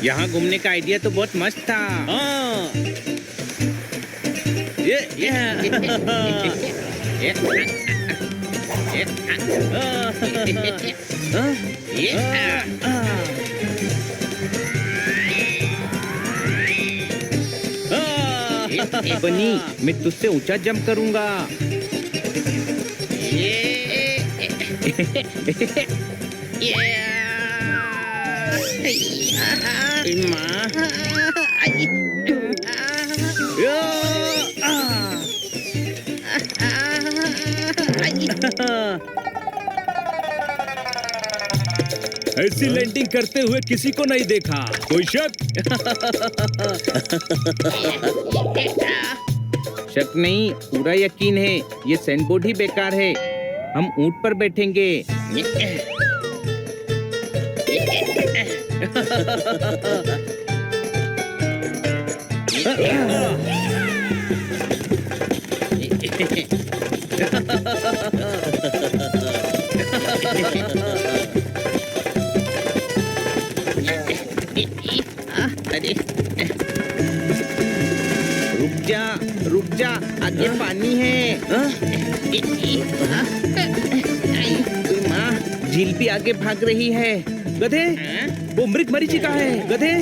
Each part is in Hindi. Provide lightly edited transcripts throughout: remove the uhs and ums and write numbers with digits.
यहाँ घूमने का आइडिया तो बहुत मस्त था। बनी, मैं तुझसे ऊंचा जंप करूंगा। ऐसी लैंडिंग करते हुए किसी को नहीं देखा। कोई शक? शक नहीं, पूरा यकीन है। ये सैंडबोर्ड ही बेकार है। हम ऊंट पर बैठेंगे। रुक जा, आगे पानी है। माँ, झील भी आगे भाग रही है। गधे, वो मृग मरीचिका है। गधे,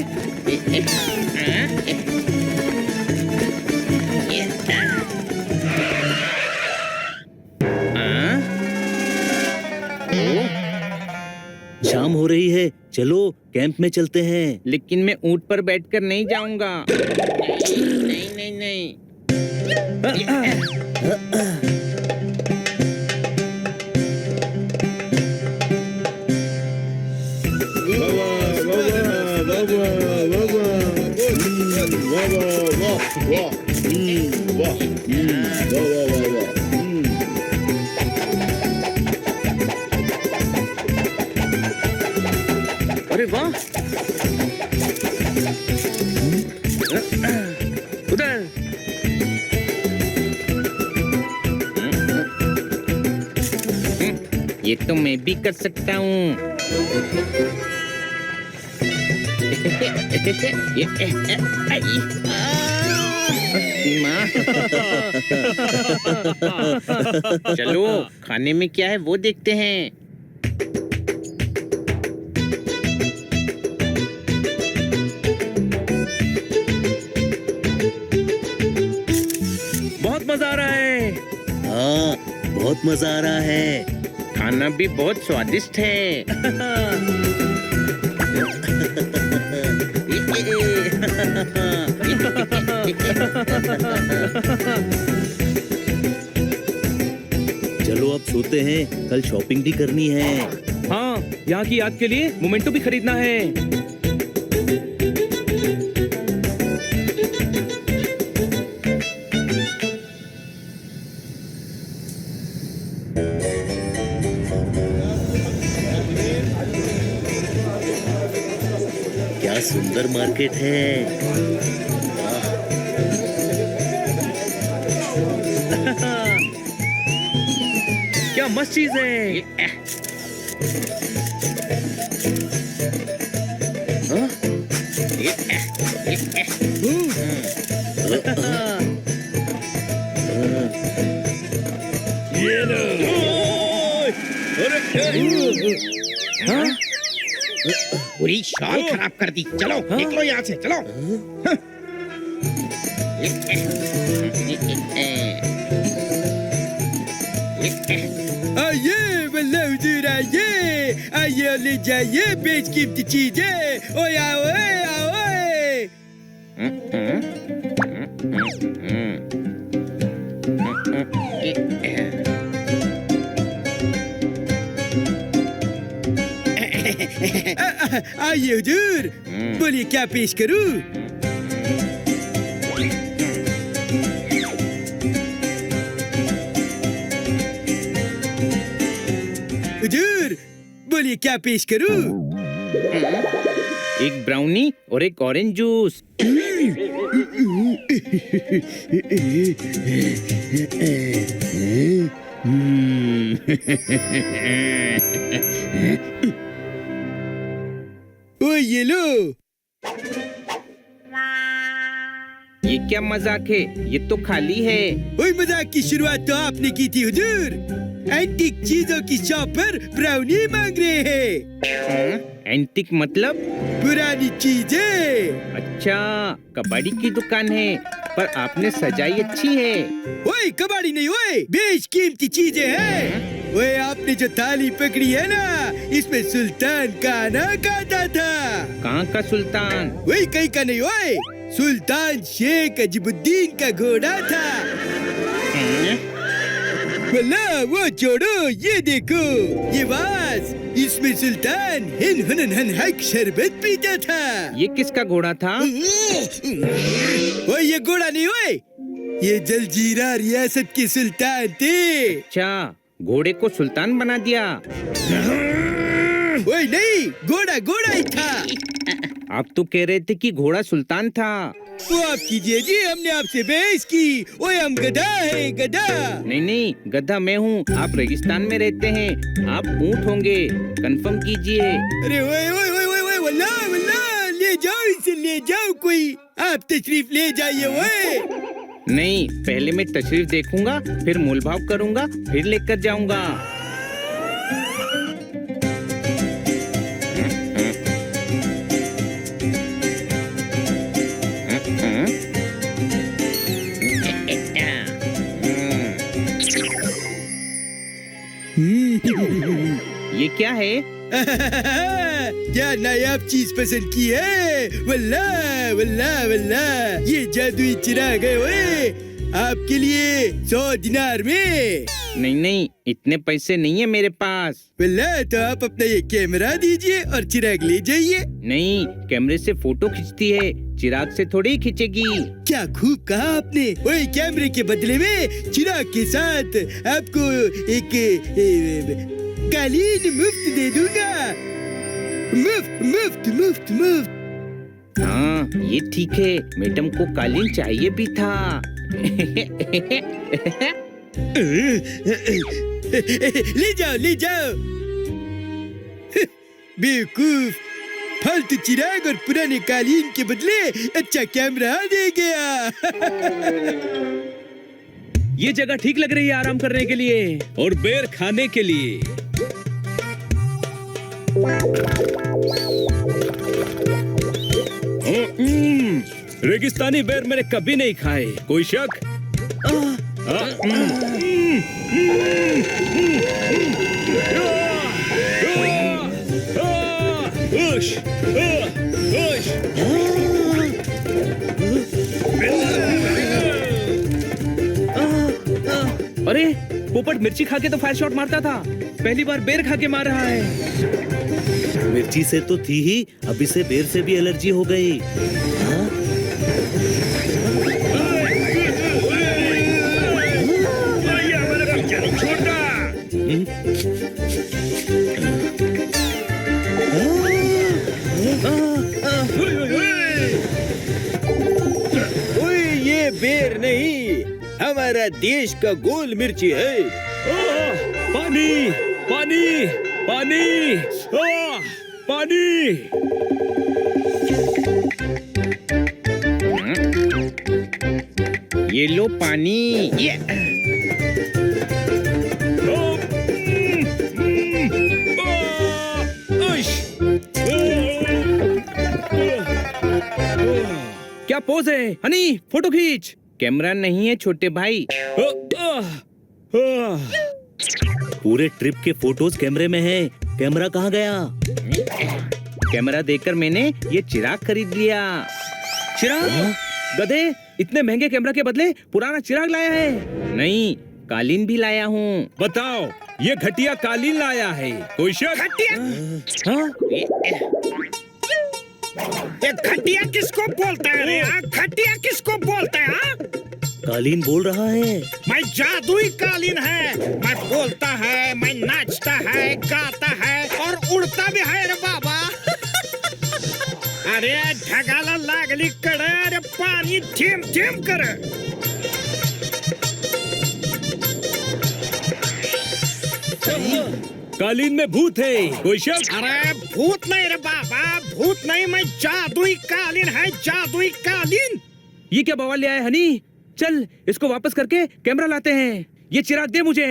शाम हो रही है, चलो कैंप में चलते हैं। लेकिन मैं ऊंट पर बैठकर नहीं जाऊंगा। नहीं। अरे वाह, उधर। ये तो मैं भी कर सकता हूँ। चलो, खाने में क्या है वो देखते हैं। बहुत मजा आ रहा है। हाँ, बहुत मजा आ रहा है। खाना भी बहुत स्वादिष्ट है। चलो अब सोते हैं, कल शॉपिंग भी करनी है। हाँ, यहाँ की याद के लिए मोमेंटो भी खरीदना है। क्या सुंदर मार्केट है। क्या मस्त चीज है। ये लो। पूरी शॉल खराब कर दी। चलो निकलो यहाँ से, चलो। आइए बल्लभ हुजूर, आइए ले जाइए बेशकीमती चीजें। ओए आओ, आओ। आइए हुजूर, बोलिए क्या पेश करूं? हुजूर, बोलिए क्या पेश करूं? एक ब्राउनी और एक ऑरेंज जूस। ओ ये लो। ये क्या मजाक है, ये तो खाली है। ओए मजाक की शुरुआत तो आपने की थी हुजूर। एंटीक चीजों की शॉप पर ब्राउनी मांग रहे हैं। एंटीक मतलब? पुरानी चीजें। अच्छा, कबाड़ी की दुकान है, पर आपने सजाई अच्छी है। ओए कबाड़ी नहीं, ओए बेशकीमती चीजें हैं। ओए आपने जो थाली पकड़ी है ना, इसमें सुल्तान खाना खाता था। कहाँ का सुल्तान? वही कहीं का नहीं, ओए सुल्तान शेख अजीबुद्दीन का घोड़ा था। वल्ला वो छोड़ो, ये देखो ये वाज, इसमें सुल्तान हक शरबत पीता था। ये किसका घोड़ा था? ओए ये घोड़ा नहीं, ओए ये जलजीरा रियासत के सुल्तान थे। अच्छा, घोड़े को सुल्तान बना दिया। ओए नहीं, घोड़ा घोड़ा ही था। आप तो कह रहे थे कि घोड़ा सुल्तान था। वो आप कीजिए जी, हमने आपसे बहस की। ओए हम गधा है, गधा। नहीं नहीं, गधा मैं हूँ। आप रेगिस्तान में रहते हैं, आप ऊँट होंगे। कंफर्म कीजिए। अरे ओए ओए ओए ओए ओए, वल्ला वल्ला, ले जाओ इसे, ले जाओ कोई। आप तशरीफ ले जाइए। ओए नहीं, पहले मैं तशरीफ देखूंगा, फिर मोलभाव करूंगा, फिर लेकर जाऊंगा। ये क्या है? क्या नायाब चीज पसंद की है? वल्ला वल्ला वल्ला, ये जादुई चिराग है। ओए आपके लिए 100 दिनार में। नहीं नहीं, इतने पैसे नहीं है मेरे पास। वल्ला तो आप अपना ये कैमरा दीजिए और चिराग ले जाइए। नहीं, कैमरे से फोटो खींचती है, चिराग से थोड़ी खींचेगी। क्या खूब कहा आपने। ओए कैमरे के बदले में चिराग के साथ आपको एक कालीन मुफ्त दे दूंगा। मुफ्त मुफ्त मुफ्त मुफ्त। हाँ, ये ठीक है, मैडम को कालीन चाहिए भी था। ले जाओ ले जाओ। बेवकूफ, फालतू चिराग और पुराने कालीन के बदले अच्छा कैमरा दे गया। ये जगह ठीक लग रही है आराम करने के लिए और बेर खाने के लिए। रेगिस्तानी बेर मैंने कभी नहीं खाए, कोई शक? अरे, पोपट मिर्ची खा के तो फायर शॉट मारता था, पहली बार बेर खा के मार रहा है। मिर्ची से तो थी ही, अब इसे बेर से भी एलर्जी हो गई। हाँ? ओए ये बेर नहीं, हमारा देश का गोल मिर्ची है। पानी पानी पानी पानी। ये लो पानी। ये क्या पोज है हनी, फोटो खींच। कैमरा नहीं है छोटे भाई। पूरे ट्रिप के फोटोज कैमरे में हैं। कैमरा कहाँ गया? कैमरा देकर मैंने ये चिराग खरीद लिया। चिराग? गधे, इतने महंगे कैमरा के बदले पुराना चिराग लाया है। नहीं, कालीन भी लाया हूँ। बताओ, ये घटिया कालीन लाया है, कोई शक? हाँ? ये खटिया किसको बोलता है रे? खटिया किसको बोलता है? हाँ? कालीन बोल रहा है। मैं जादुई कालीन है। मैं बोलता है, मैं नाचता है, गाता है और उड़ता भी है रे बाबा। अरे ढगाला लागली कड अरे पाणी थेंब थेंब कर कालीन में भूत है, कोई शक? अरे भूत नहीं रे बाबा, भूत नहीं, मैं जादुई कालीन है, जादुई कालीन। ये क्या बवाल ले आया हनी? चल इसको वापस करके कैमरा लाते हैं। ये चिराग दे मुझे,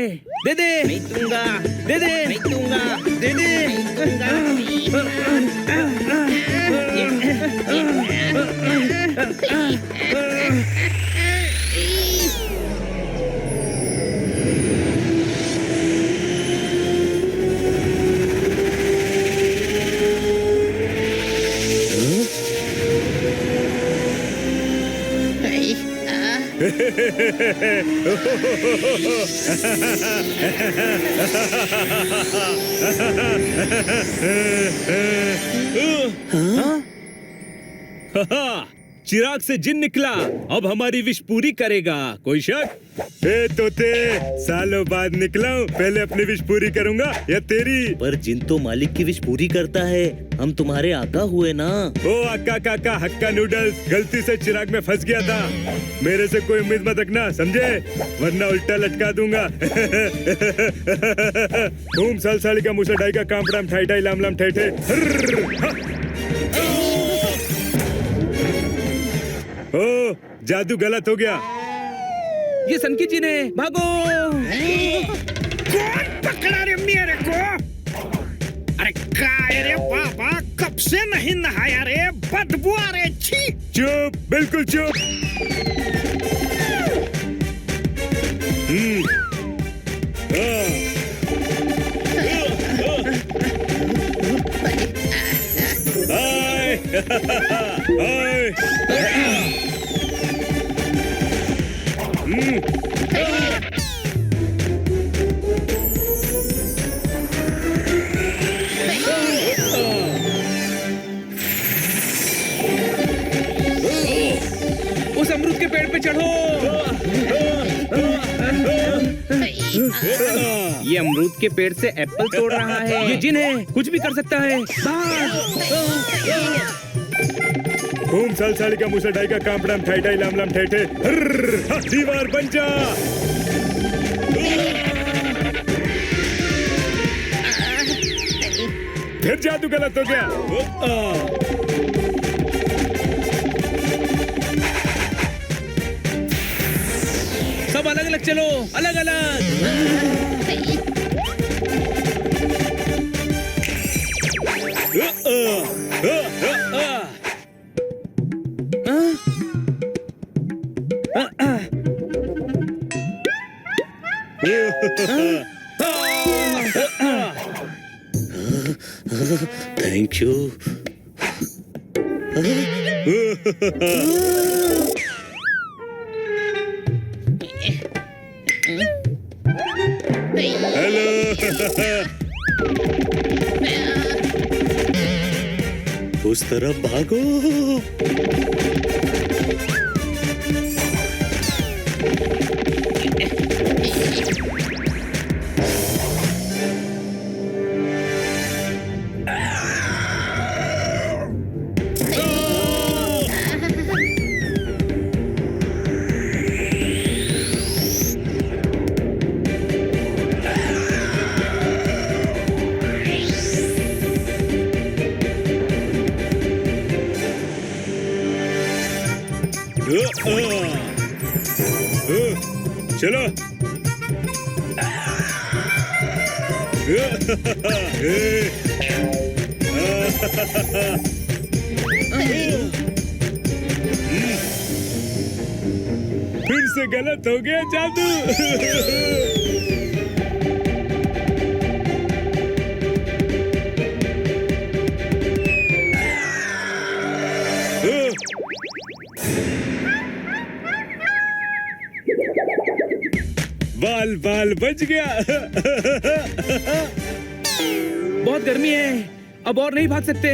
दे दे। नहीं दूंगा, दे दे, नहीं दूंगा, दे दे। चिराग से जिन निकला, अब हमारी विश पूरी करेगा, कोई शक? ए तोते, सालों बाद निकला हूँ, पहले अपनी विश पूरी करूंगा या तेरी? पर जिन तो मालिक की विश पूरी करता है, हम तुम्हारे आका हुए ना। ओ अक्का काका हक्का नूडल्स, गलती से चिराग में फंस गया था, मेरे से कोई उम्मीद मत रखना, समझे? वरना उल्टा लटका दूंगा। घूम साल साली का मुसा ढाई का कांपड़ाम ठाई ठाई लाम लाम ठे ठे। ओ जादू गलत हो गया। ये सनकी जी ने, भागो। कौन पकड़ा रे मेरे को? अरे काय रे बाबा, कब से नहीं नहाया रे, बदबू आ रे, छी। चुप, बिल्कुल चुप। उस अमरूद के पेड़ पे चढ़ो। ये अमरूद के पेड़ से एप्पल तोड़ रहा है। ये जिन है, कुछ भी कर सकता है। घूम साल साली का मुसा ढाई का कांपड़ाम ठाई ठाई लाम लाम ठे ठे। दीवार बन जा। फिर जादू गलत हो गया। सब अलग अलग चलो, अलग अलग। Thank you. उस तरफ भागो। चलो। फिर से गलत हो गया जादू। बाल बाल बच गया। बहुत गर्मी है, अब और नहीं भाग सकते।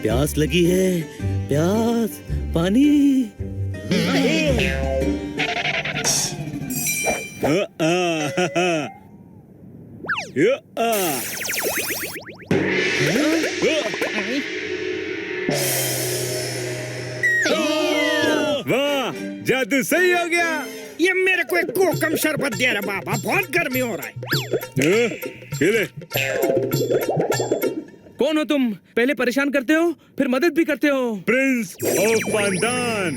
प्यास लगी है, प्यास, पानी। जादू सही हो गया। ये मेरे को एक कोकम शरबत दे रहा बाबा, बहुत गर्मी हो रहा है। ये ले। कौन हो तुम? पहले परेशान करते हो फिर मदद भी करते हो। Prince of पांडान।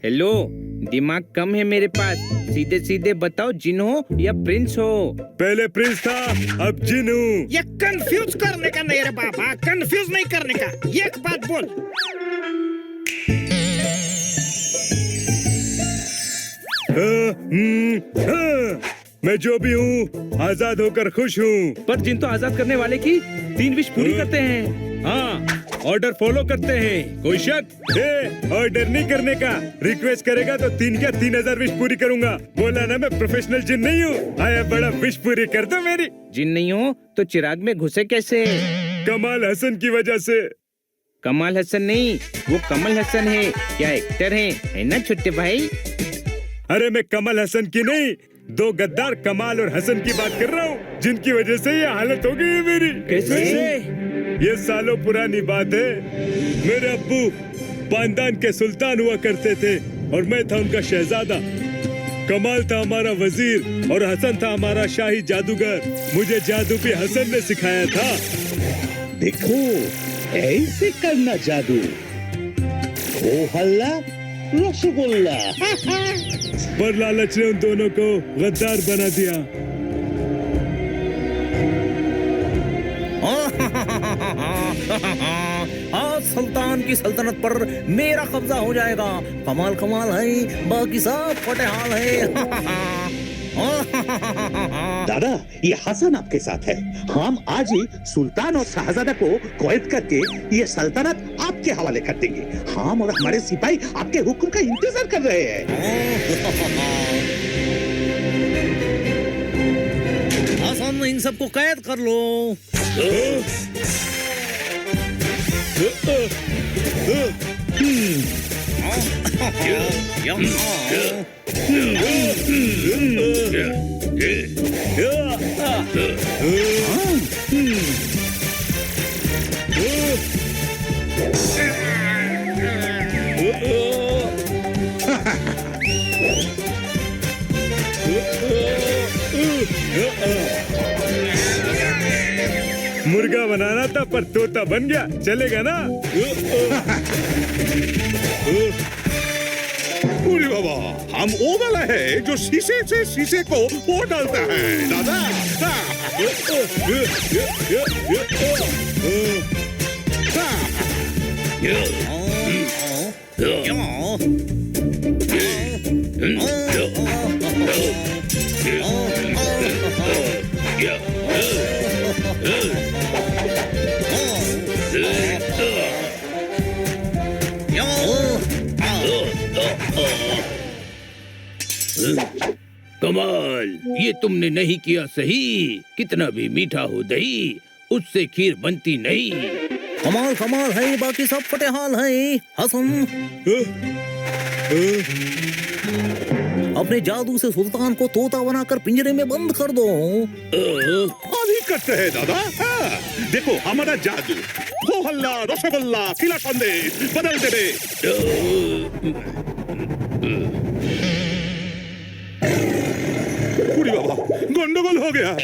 हेलो, दिमाग कम है मेरे पास, सीधे सीधे बताओ जिन हो या प्रिंस हो। पहले प्रिंस था, अब जिन हूँ। ये कंफ्यूज करने का नहीं रे बाबा, कंफ्यूज नहीं करने का। एक बात बोल। मैं जो भी हूँ आजाद होकर खुश हूँ। पर जिन तो आजाद करने वाले की 3 विश पूरी करते हैं। हाँ, ऑर्डर फॉलो करते हैं। कोई शक? ऑर्डर नहीं करने का। रिक्वेस्ट करेगा तो 3 क्या 3000 विश पूरी करूंगा। बोला ना मैं प्रोफेशनल जिन नहीं हूँ। आया बड़ा विश पूरी कर दो मेरी। जिन नहीं हो तो चिराग में घुसे कैसे? कमाल हसन की वजह से। कमाल हसन नहीं, वो कमल हसन है। क्या एक्टर है ना छोटे भाई? अरे मैं कमल हसन की नहीं, 2 गद्दार कमाल और हसन की बात कर रहा हूँ, जिनकी वजह से ये हालत हो गई है मेरी। कैसे? ये सालों पुरानी बात है। मेरे अब्बू पांडान के सुल्तान हुआ करते थे और मैं था उनका शहजादा। कमाल था हमारा वजीर और हसन था हमारा शाही जादूगर। मुझे जादू भी हसन ने सिखाया था। देखो, ऐसे करना जादू। ओ हल्ला रसगुल्ला। पर लालच ने उन दोनों को गद्दार बना दिया। आज सुल्तान की सल्तनत पर मेरा कब्जा हो जाएगा। कमाल कमाल है, बाकी सब फटेहाल है। दादा, ये हसन आपके साथ है। हम आज ही सुल्तान और शहजादा को कैद करके ये सल्तनत आपके हवाले कर देंगे। हम और हमारे सिपाही आपके हुक्म का इंतजार कर रहे हैं। हसन, इन सबको कैद कर लो। मुर्गा बनाना था पर तोता बन गया। चलेगा ना? अरे बाबा, हम वो वाला है जो शीशे से शीशे को वो डालता है दादा। कमाल, ये तुमने नहीं किया सही। कितना भी मीठा हो दही, उससे खीर बनती नहीं। कमाल कमाल है, बाकी सब फटेहाल है। हसन, अपने जादू से सुल्तान को तोता बनाकर पिंजरे में बंद कर दो। अभी करते हैं दादा। देखो हमारा जादू। हो हल्ला रसगुल्ला खिला संदेश बदल दे। पूरी बाबा, गंडगोल हो गया।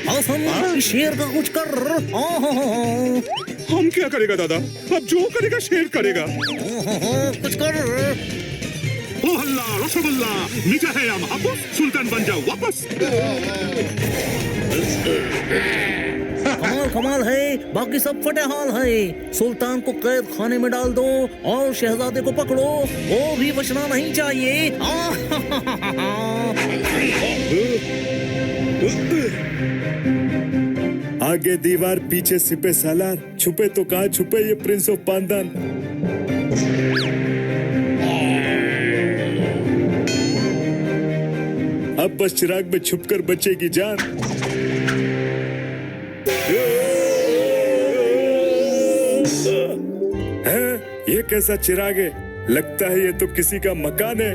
हसन, शेर का कुछ कर। हम क्या करेगा दादा? अब जो करेगा शेर करेगा। कुछ कर। ओ हल्ला रसगुल्ला, मीठा है या महबूब, सुल्तान बन जाओ वापस। कमाल कमाल है, बाकी सब फटेहाल है। सुल्तान को कैद खाने में डाल दो और शहजादे को पकड़ो, वो भी बचना नहीं चाहिए। आगे दीवार पीछे सिपे सालार, छुपे तो कहाँ छुपे ये प्रिंस ऑफ पांडान। अब बस चिराग में छुपकर बचेगी जान। हैं? ये कैसा चिराग है? लगता है ये तो किसी का मकान है।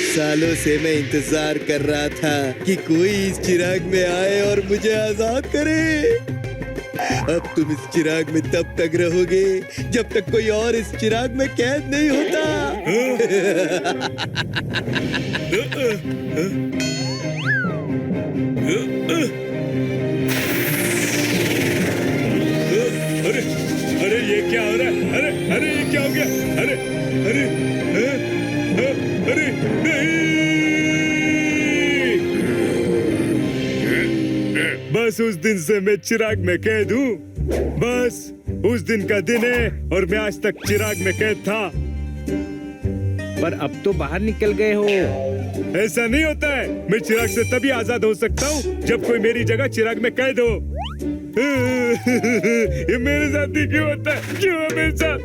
सालों से मैं इंतजार कर रहा था कि कोई इस चिराग में आए और मुझे आजाद करे। अब तुम इस चिराग में तब तक रहोगे जब तक कोई और इस चिराग में कैद नहीं होता। अरे अरे ये क्या हो रहा है? अरे अरे ये क्या हो गया? अरे अरे अरे नहीं! बस उस दिन से मैं चिराग में कैद हूँ। बस उस दिन का दिन है और मैं आज तक चिराग में कैद था। पर अब तो बाहर निकल गए हो। ऐसा नहीं होता है। मैं चिराग से तभी आजाद हो सकता हूँ जब कोई मेरी जगह चिराग में कैद हो। ये मेरे साथ ही क्यों होता है? क्यों है मेरे साथ?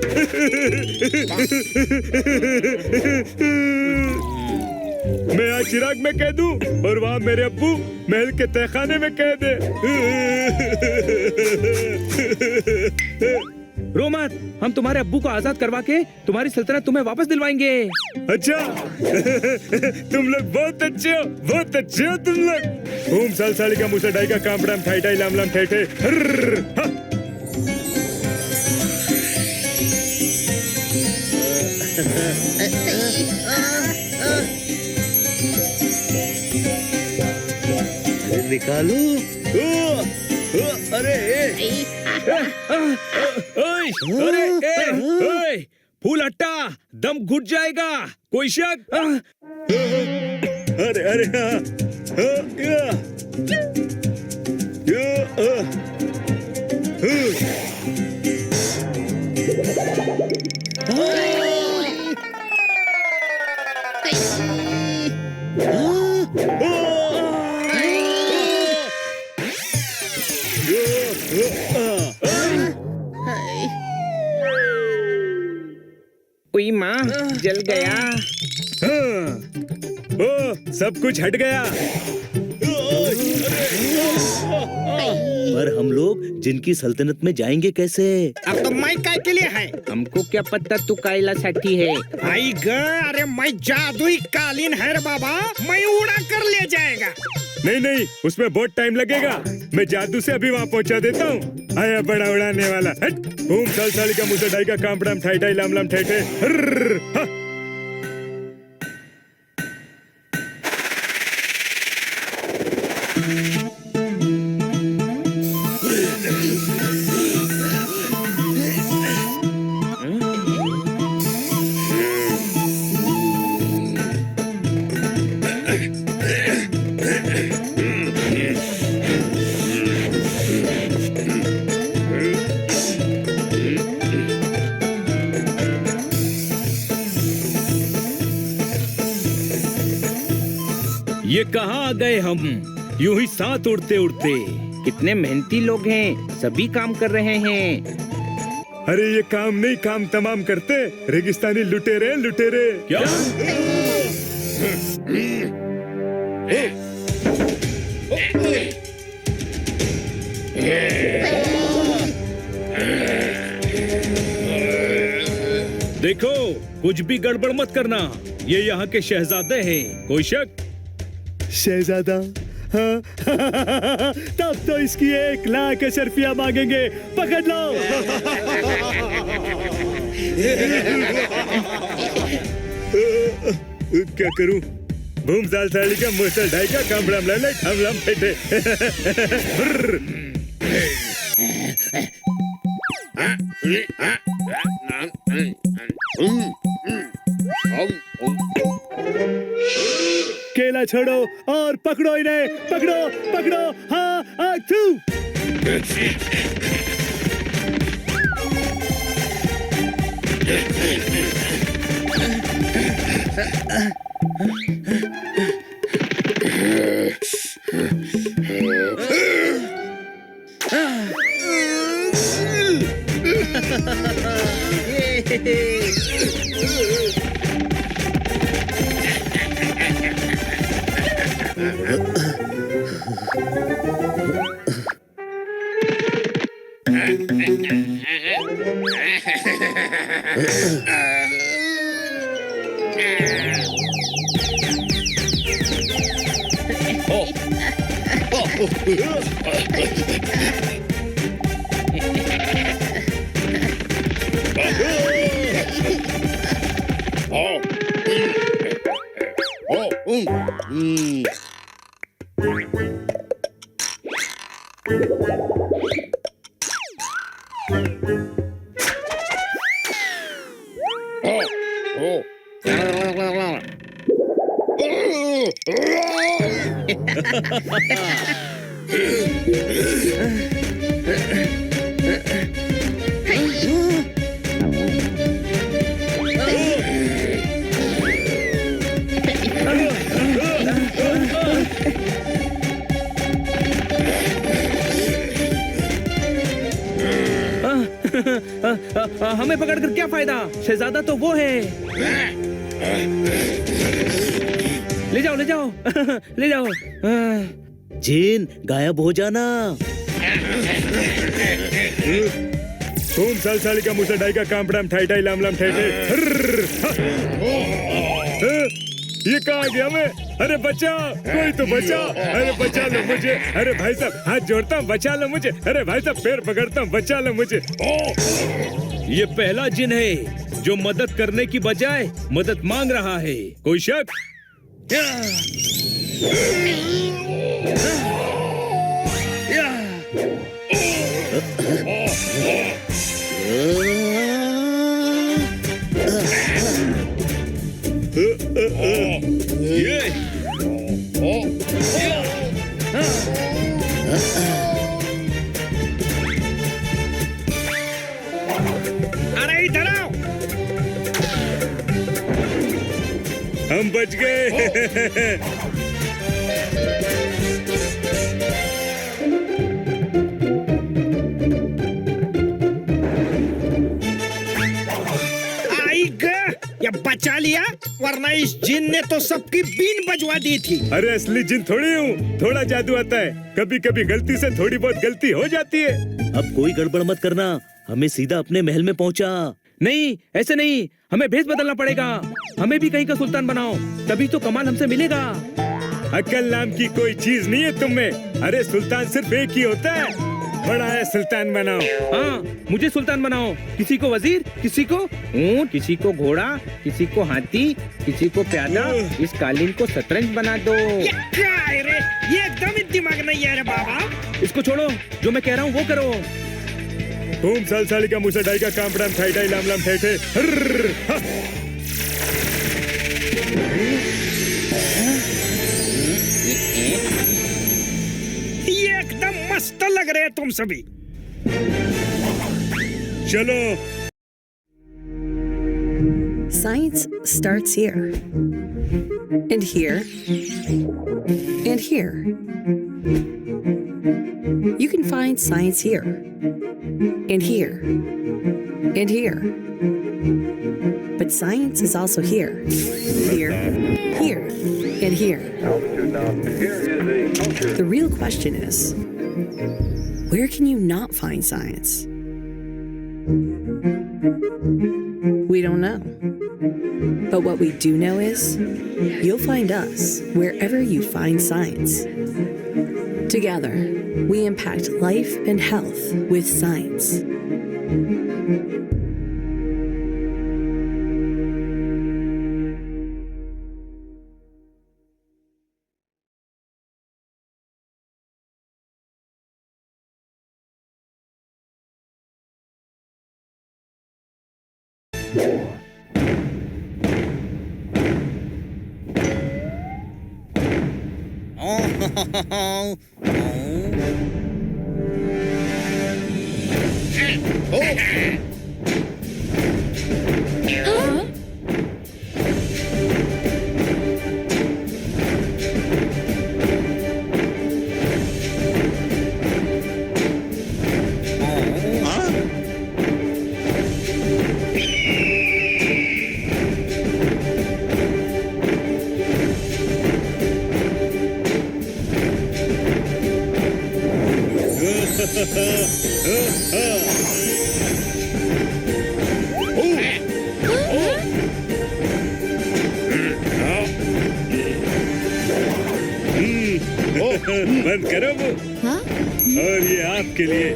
मैं आज चिराग में कैद हूँ और वहाँ मेरे अब्बू महल के तहखाने में कैद है। रो मत, हम तुम्हारे अब्बू को आजाद करवा के तुम्हारी सल्तनत तुम्हें वापस दिलवाएंगे। अच्छा तुम लोग बहुत अच्छे हो, बहुत अच्छे हो तुम लोग। ओम साल साली का मुसा डाई का कामड़ाम ठाई ठाई लाम लाम ठे ठे। निकालो। अरे ओए, फूल हट्टा, दम घुट जाएगा। कोई शक? अरे अरे कोई माँ जल गया। ओ सब कुछ हट गया। पर हम लोग जिनकी सल्तनत में जाएंगे कैसे? अब तो मैं काय के लिए है? हमको क्या पता तू कायला साठी है। आई ग, अरे मैं जादुई कालीन है रे बाबा, मैं उड़ा कर ले जाएगा। नहीं नहीं, उसमें बहुत टाइम लगेगा। मैं जादू से अभी वहाँ पहुँचा देता हूँ। आया बड़ा उड़ाने वाला। हट। ओम साल साली का मुसा डाई का कामड़ाम ठाई ठाई लाम लाम ठे ठे। ये कहाँ आ गए हम, यूं ही साथ उड़ते उड़ते। कितने मेहनती लोग हैं, सभी काम कर रहे हैं। अरे ये काम नहीं, काम तमाम करते रेगिस्तानी लुटेरे लुटेरे। क्या? देखो, कुछ भी गड़बड़ मत करना। ये यहाँ के शहजादे हैं। कोई शक? शहजादा? हाँ। तब तो इसकी 1,00,000 अशर्फिया मांगेंगे। पकड़ लो। क्या करूं? भूम साल साली का मुसल ढाई का कामड़ाम लाले हमलाम फेटे। केला छोड़ो और पकड़ो इन्हें। पकड़ो पकड़ो। हाँ आचू। हमें पकड़कर क्या फायदा? शहजादा तो वो है। ले जाओ ले जाओ ले जाओ। जिन गायब हो जाना। तुम साल का मुसा डाई का काम पड़ाम ठाई ठाई लाम लाम ठाई ठाई। ये कहाँ गया मैं? अरे बचाओ, कोई तो बचाओ। अरे बचा लो मुझे। अरे भाई साहब हाथ जोड़ता हूँ, बचा लो मुझे। अरे भाई साहब पैर पकड़ता हूँ, बचा लो मुझे। ये पहला जिन है जो मदद करने की बजाय मदद मांग रहा है। कोई शक? अरे इधर आओ। हम बच गए। आई ग, या बचा लिया, वरना इस जिन ने तो सबकी बीन बजवा दी थी। अरे असली जिन थोड़ी हूँ, थोड़ा जादू आता है। कभी कभी गलती से थोड़ी बहुत गलती हो जाती है। अब कोई गड़बड़ मत करना, हमें सीधा अपने महल में पहुंचा। नहीं, ऐसे नहीं, हमें भेष बदलना पड़ेगा। हमें भी कहीं का सुल्तान बनाओ, तभी तो कमाल हमसे मिलेगा। अक्ल नाम की कोई चीज नहीं है तुम में। अरे सुल्तान सिर्फ एक ही होता है। बड़ा है सुल्तान बनाओ। हाँ, मुझे सुल्तान बनाओ। किसी को वजीर, किसी को ऊंट, किसी को घोड़ा, किसी को हाथी, किसी को प्यादा। इस कालीन को शतरंज बना दो। ये क्या है रे? ये एकदम ही दिमाग नहीं है रे बाबा। इसको छोड़ो, जो मैं कह रहा हूँ वो करो। तुम साल का मुसा डाई का काम पड़ाम ठाई ठाई लाम लाम ठाई ठाई। ये एकदम मस्त लग रहे हैं तुम सभी। चलो। Science starts here, and here, and here. You can find science here, and here, and here. But science is also here, here, here, and here. The real question is, where can you not find science? We don't know. But what we do know is, you'll find us wherever you find science. Together, we impact life and health with science. बंद करो वो। हाँ? और ये आपके लिए।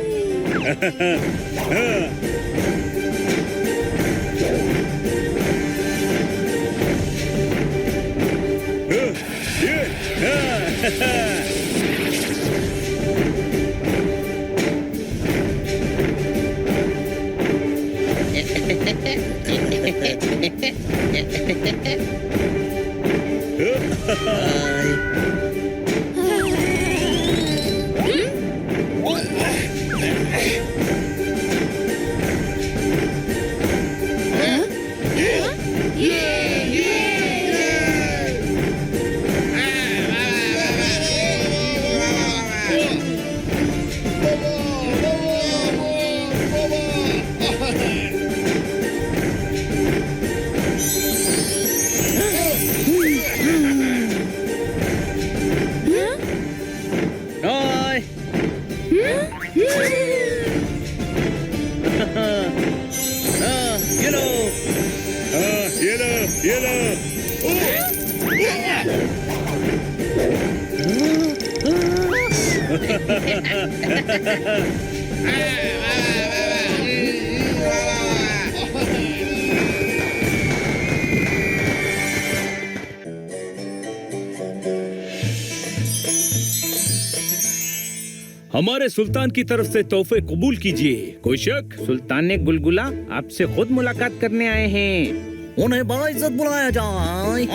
ये लो। हमारे सुल्तान की तरफ से तोहफे कबूल कीजिए। कोई शक? सुल्तान ने गुलगुला आपसे खुद मुलाकात करने आए हैं। उन्हें बाइज्जत बुलाया जाए।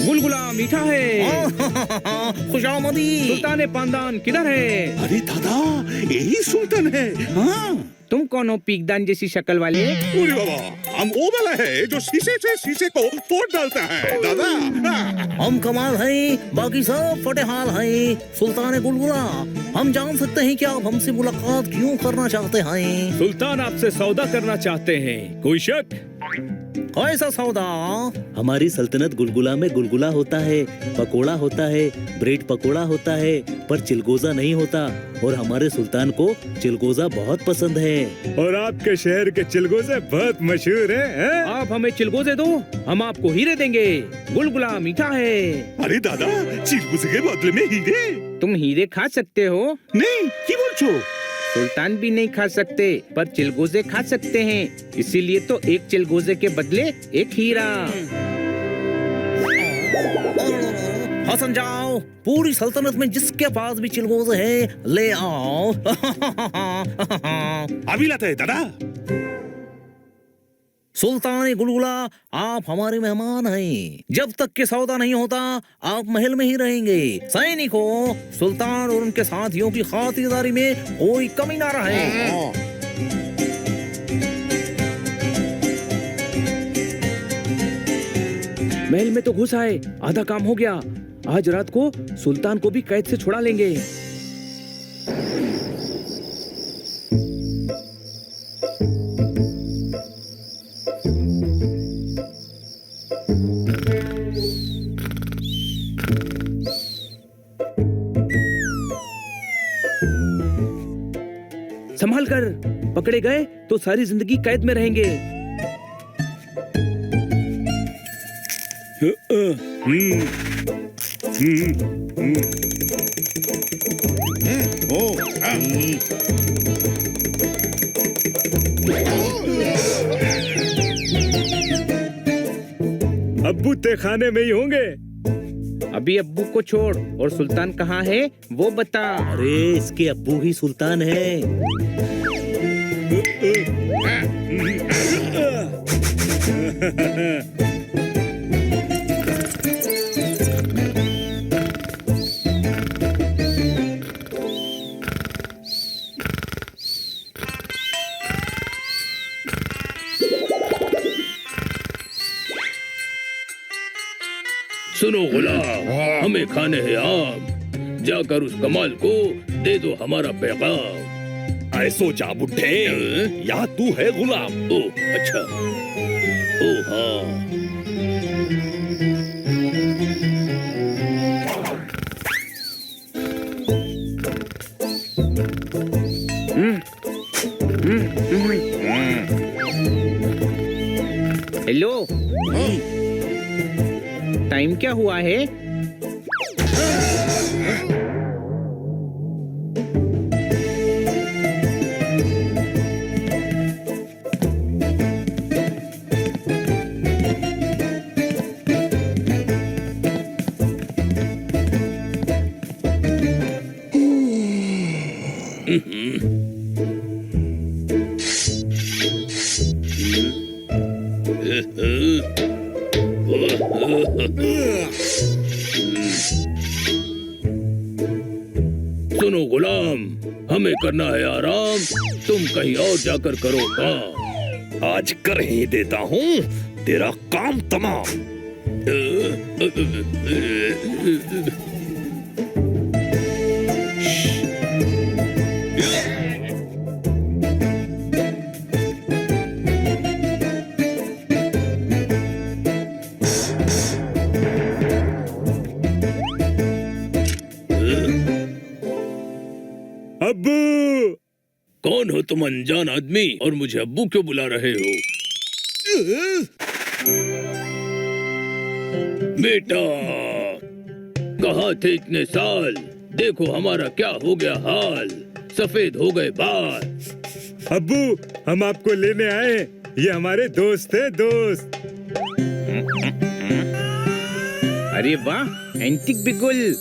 गुलगुला मीठा है। खुशामदी। सुल्तान पांदान किधर है? अरे दादा, यही सुल्तान है। हाँ, तुम कौन हो पीकदान जैसी शक्ल वाले? अरे बाबा, हम वो वाला है जो शीशे से शीशे को फोड़ डालता है दादा। हम कमाल है, बाकी सब फटेहाल है। सुल्तान गुलगुला, हम जान सकते हैं कि आप हमसे मुलाकात क्यों करना चाहते हैं? सुल्तान आपसे सौदा करना चाहते हैं। कोई शक? कैसा सौदा? हमारी सल्तनत गुलगुला में गुलगुला होता है, पकोड़ा होता है, ब्रेड पकोड़ा होता है, पर चिलगोजा नहीं होता। और हमारे सुल्तान को चिलगोजा बहुत पसंद है। और आपके शहर के चिलगोजे बहुत मशहूर हैं। आप हमें चिलगोजे दो, हम आपको हीरे देंगे। गुलगुला मीठा है। अरे दादा, चिलगोजे के बदले में हीरे? तुम हीरे खा सकते हो? नहीं, की बोल छो? सुल्तान भी नहीं खा सकते, पर चिलगोजे खा सकते हैं। इसीलिए तो एक चिलगोजे के बदले एक हीरा। हसन जाओ, पूरी सल्तनत में जिसके पास भी चिलगोजे है ले आओ। अभी लाते हैं दादा। सुल्तान गुलगुला, आप हमारे मेहमान हैं। जब तक के सौदा नहीं होता आप महल में ही रहेंगे। सैनिकों, सुल्तान और उनके साथियों की खातिरदारी में कोई कमी ना रहे। महल में तो घुस आए, आधा काम हो गया। आज रात को सुल्तान को भी कैद से छुड़ा लेंगे। संभाल कर, पकड़े गए तो सारी जिंदगी कैद में रहेंगे। अब्बू ते खाने में ही होंगे। अभी अब्बू को छोड़, और सुल्तान कहाँ है वो बता। अरे इसके अब्बू ही सुल्तान है। सुनो गुलाम, हमें खाने हैं आम। जाकर उस कमाल को दे दो हमारा पैगाम। ऐसो जा बुढ़े, यहाँ तू है गुलाम। ओ अच्छा, ओ हाँ। हेलो, टाइम क्या हुआ है? सुनो गुलाम, हमें करना है आराम, तुम कहीं और जाकर करो काम। आज कर ही देता हूँ तेरा काम तमाम। अब्बू, कौन हो तुम अनजान आदमी और मुझे अब्बू क्यों बुला रहे हो? बेटा, कहाँ थे इतने साल? देखो हमारा क्या हो गया हाल, सफेद हो गए बाल। अब्बू, हम आपको लेने आए, ये हमारे दोस्त है, दोस्त। अरे वाह, एंटिक बिगुल।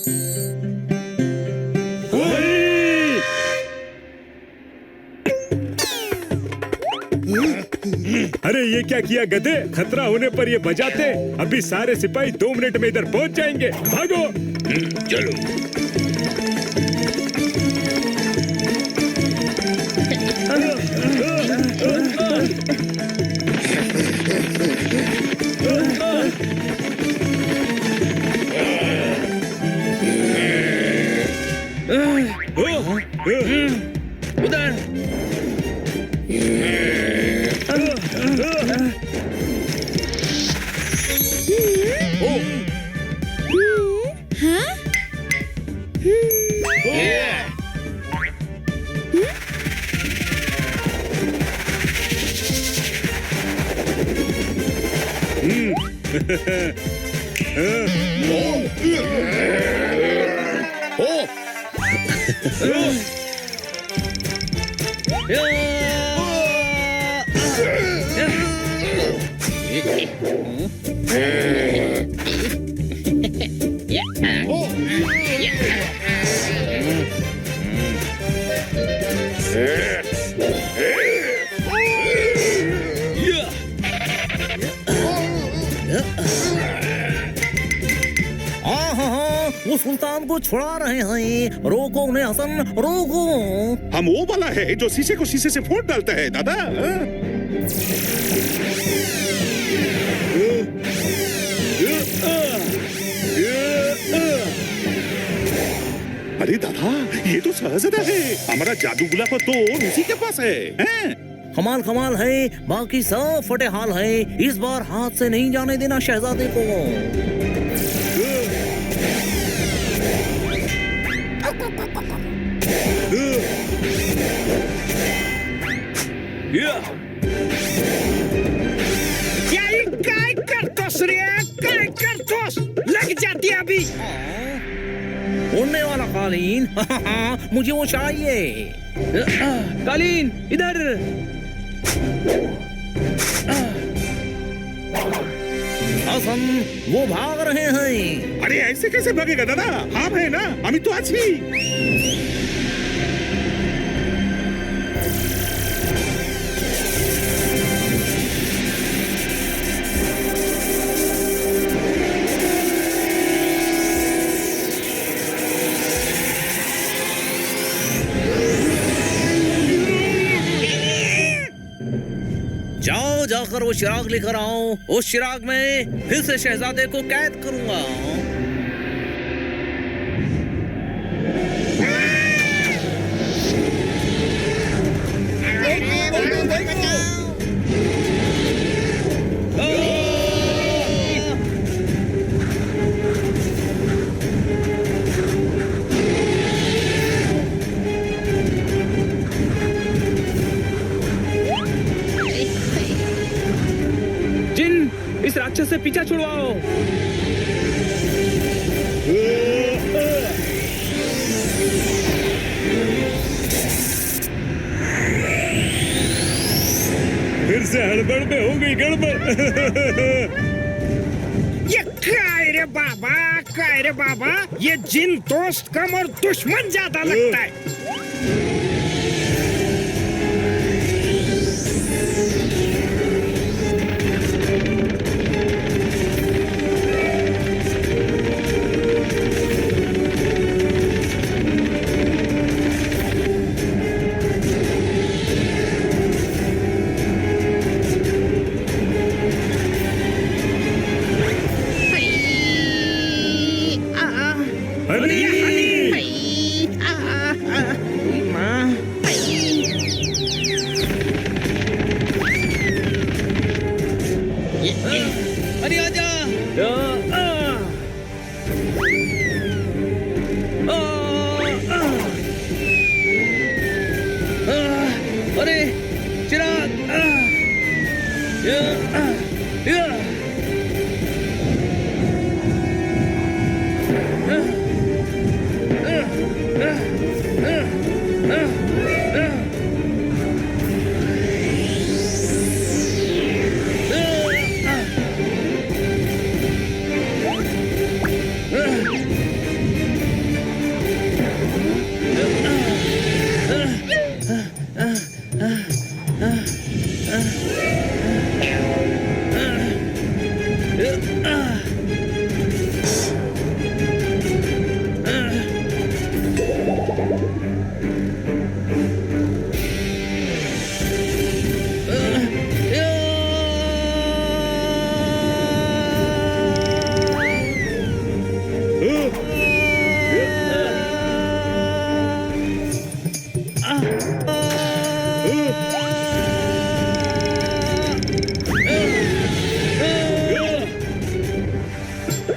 अरे ये क्या किया गधे, खतरा होने पर ये बजाते। अभी सारे सिपाही 2 मिनट में इधर पहुंच जाएंगे, भागो। चलो। उधर। वो सुल्तान को छुड़ा रहे हैं, रोको उन्हें हसन, रोको। हम वो वाला है जो शीशे को शीशे से फोड़ डालता है दादा। अरे दादा, ये तो शहजादा है, हमारा जादू गुलाब तो उसी के पास है, हैं? कमाल कमाल है, बाकी सब फटे हाल है। इस बार हाथ से नहीं जाने देना शहजादे को। काय करतोस रे, काय करतोस? लग जाती अभी। उड़ने वाला कालीन। मुझे वो चाहिए। कालीन इधर। हसन, वो भाग रहे हैं। अरे ऐसे कैसे भागेगा दादा, हम है ना, अमित तो अच्छी। जाओ, जाकर वो चिराग लेकर आओ। उस चिराग में फिर से शहजादे को कैद करूंगा। पीछा छुड़वाओ। फिर से हड़बड़ में हो गई गड़बड़। ये काय रे बाबा, ये जिन दोस्त कम और दुश्मन ज्यादा लगता है। अरे आजा। अरे चिराग।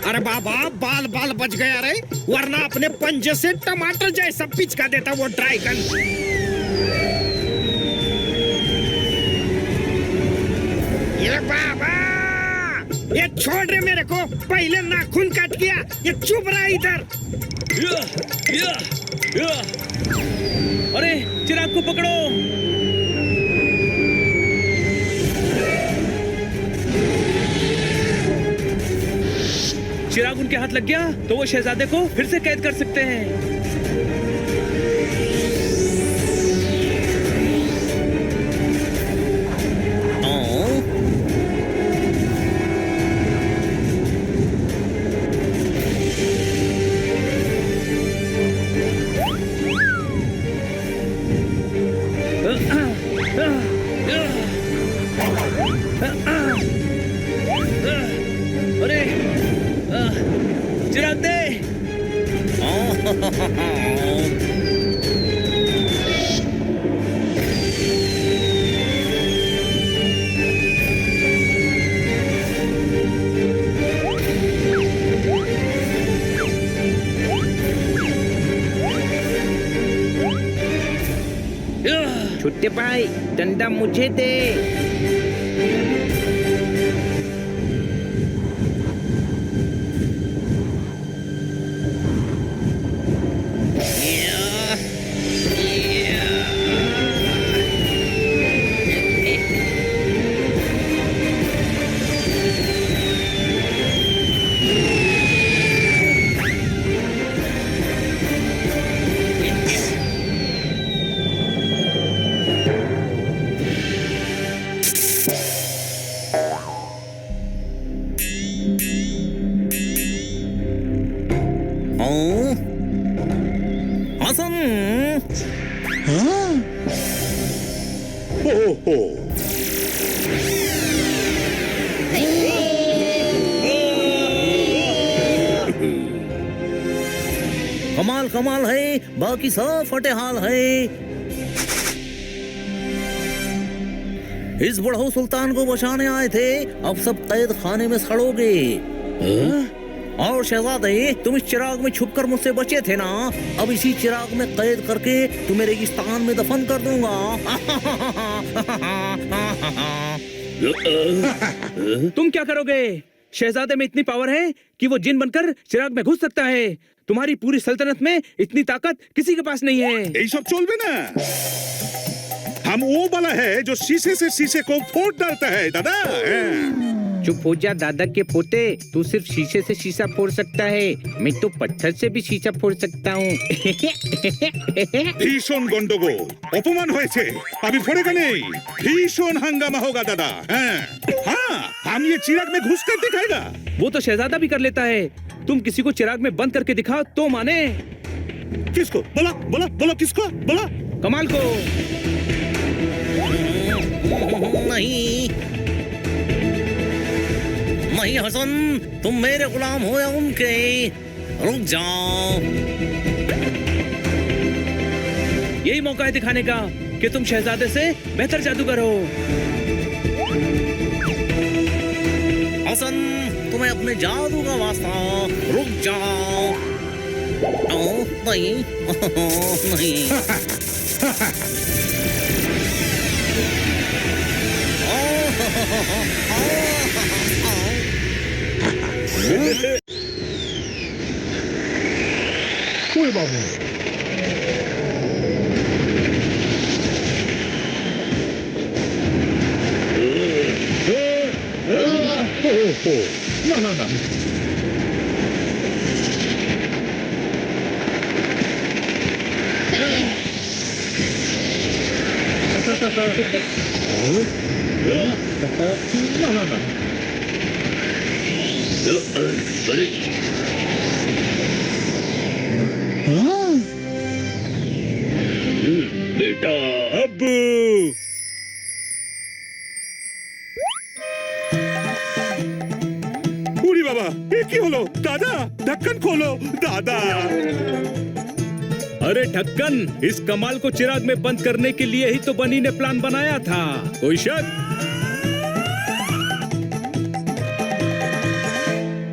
अरे बाबा, बाल बाल बच गया रे, वरना अपने पंजे से टमाटर जैसा पिचका देता वो ड्रैगन। ये बाबा, ये छोड़ रे मेरे को, पहले नाखून काट गया, ये चुप रहा इधर। अरे चिराग को पकड़ो। चिराग उनके हाथ लग गया तो वो शहजादे को फिर से कैद कर सकते हैं। अरे चिराग दे। छुट्टे भाई, डंडा मुझे दे। हसन। हाँ? हो। कमाल कमाल है, बाकी सब फटे हाल है। इस बड़हु सुल्तान को बचाने आए थे, अब सब कैद खाने में सड़ोगे। और शहजादे, तुम इस चिराग में छुपकर मुझसे बचे थे ना, अब इसी चिराग में कैद करके तुम्हें रेगिस्तान में दफन कर दूंगा। तुम क्या करोगे? शहजादे में इतनी पावर है कि वो जिन बनकर चिराग में घुस सकता है। तुम्हारी पूरी सल्तनत में इतनी ताकत किसी के पास नहीं है। এই সব চলবে না। हम वो वाला है जो शीशे से शीशे को फोड़ डालता है दादा। चुप हो जा दादा के पोते, तू सिर्फ शीशे से शीशा फोड़ सकता है, मैं तो पत्थर से भी शीशा फोड़ सकता हूँ। भीषण गंडगोल, अपमान হয়েছে, अभी फोड़ेगा नहीं, भीषण हंगामा होगा दादा। हाँ, हम ये चिराग में घुस कर दिखाएगा। वो तो शहजादा भी कर लेता है, तुम किसी को चिराग में बंद करके दिखाओ तो माने। किसको? बोला बोला बोला, किसको बोला? कमाल को। नहीं नहीं हसन, तुम मेरे गुलाम हो या उनके, रुक जाओ। यही मौका है दिखाने का कि तुम शहजादे से बेहतर जादूगर हो। हसन, तुम्हें अपने जादू का वास्ता, रुक जाओ। नहीं नहीं अब्बू উড়ি বাবা, এ কি হলো দাদা? ঢক্কন खोलो दादा। अरे ढक्कन, इस कमाल को चिराग में बंद करने के लिए ही तो बनी ने प्लान बनाया था। कोई शक?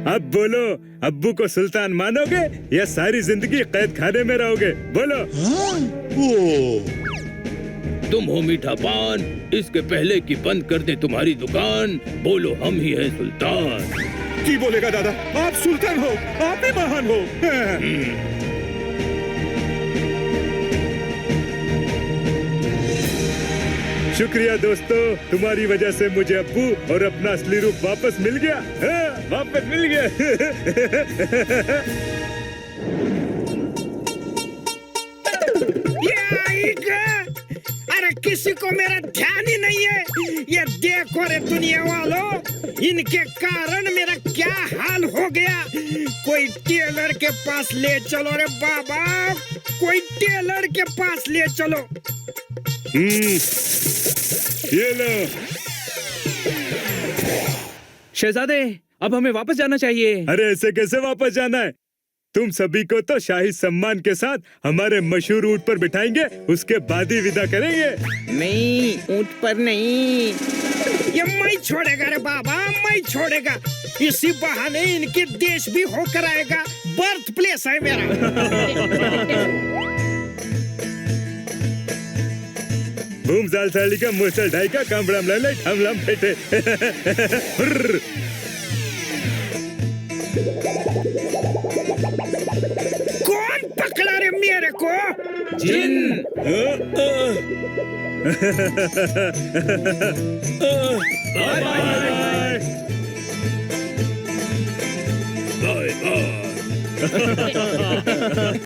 अब बोलो, अब्बू को सुल्तान मानोगे या सारी जिंदगी कैद खाने में रहोगे? बोलो। तुम हो मीठा पान, इसके पहले कि बंद कर दे तुम्हारी दुकान, बोलो हम ही हैं सुल्तान। কি बोलेगा दादा? आप सुल्तान हो, आप ही महान हो। शुक्रिया दोस्तों, तुम्हारी वजह से मुझे अब्बू और अपना असली रूप वापस मिल गया। वापस मिल गया। ये आएगा। अरे किसी को मेरा ध्यान ही नहीं है। ये देखो रे दुनिया वालों, इनके कारण मेरा क्या हाल हो गया। कोई टेलर के पास ले चलो रे बाबा, कोई टेलर के पास ले चलो। ये लो। शहजादे, अब हमें वापस जाना चाहिए। अरे ऐसे कैसे वापस जाना है? तुम सभी को तो शाही सम्मान के साथ हमारे मशहूर ऊंट पर बिठाएंगे, उसके बाद ही विदा करेंगे। नहीं, ऊंट पर नहीं। ये मैं छोड़ेगा रे बाबा, मैं छोड़ेगा। इसी बहाने इनके देश भी होकर आएगा। बर्थ प्लेस है मेरा। भूम जाल साली का मुसल ढाई का कामड़ाम लाले ठमलाम फेटे। कौन पकड़ा रे मेरे को? जिन। Bye bye. Bye bye.